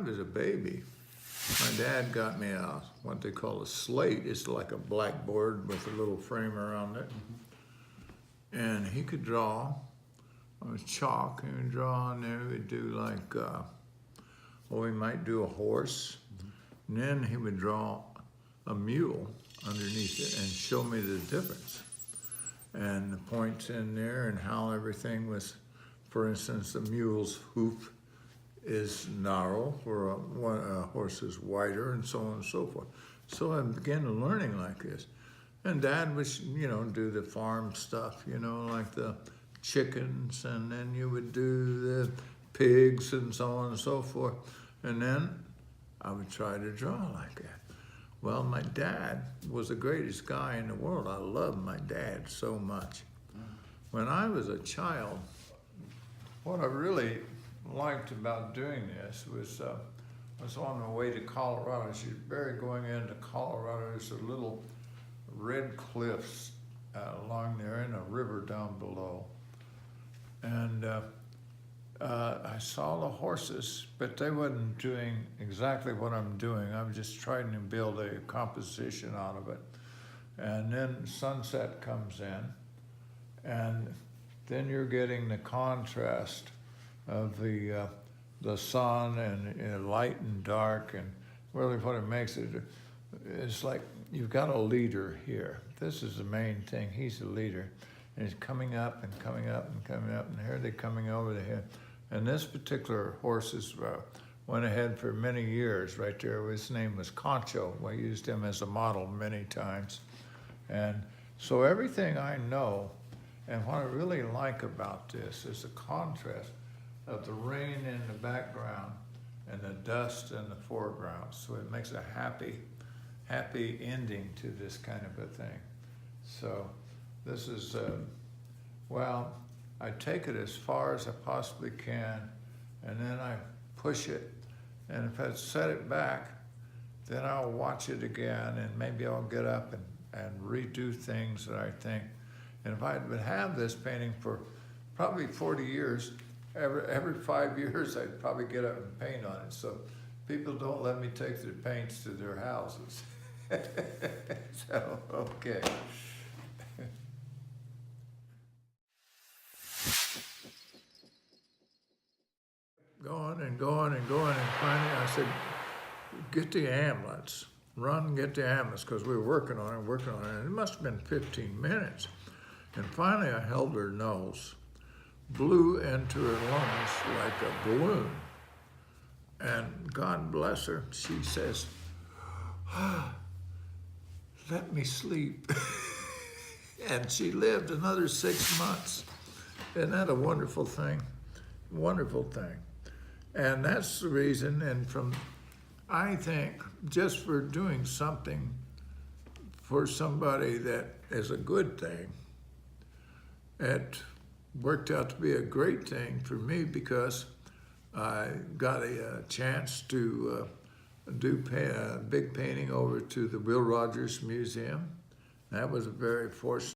was a baby, my dad got me what they call a slate. It's like a blackboard with a little frame around it. And he could draw with chalk. He would draw on there. We'd do like, we might do a horse. And then he would draw a mule underneath it and show me the difference. And the points in there and how everything was, for instance, the mule's hoof is narrow, where a horse is wider, and so on and so forth. So I began learning like this. And Dad would, do the farm stuff, like the chickens, and then you would do the pigs and so on and so forth. And then I would try to draw like that. Well, my dad was the greatest guy in the world. I loved my dad so much. When I was a child, what I really liked about doing this was I was on my way to Colorado. As you're going into Colorado, there's a little red cliffs along there and a river down below. And I saw the horses, but they wasn't doing exactly what I'm doing. I'm just trying to build a composition out of it. And then sunset comes in, and then you're getting the contrast of the sun and light and dark, and really what it makes it, it's like you've got a leader here. This is the main thing. He's the leader. And he's coming up and coming up and coming up, and here they're coming over the hill. And this particular horse went ahead for many years right there. His name was Concho. We used him as a model many times. And so everything I know, and what I really like about this is the contrast of the rain in the background and the dust in the foreground. So it makes a happy ending to this kind of a thing. So this is, I take it as far as I possibly can, and then I push it. And if I set it back, then I'll watch it again, and maybe I'll get up and redo things that I think. And if I would have this painting for probably 40 years, every 5 years, I'd probably get up and paint on it. So people don't let me take their paints to their houses. So, okay. Going, and finally I said, get the ambulance. Run and get the ambulance, because we were working on it, and it must have been 15 minutes. And finally I held her nose, blew into her lungs like a balloon. And God bless her, she says, let me sleep. And she lived another 6 months. Isn't that a wonderful thing? Wonderful thing. And that's the reason, and I think, just for doing something for somebody that is a good thing, it worked out to be a great thing for me, because I got a chance to do a big painting over to the Will Rogers Museum. That was a very fortunate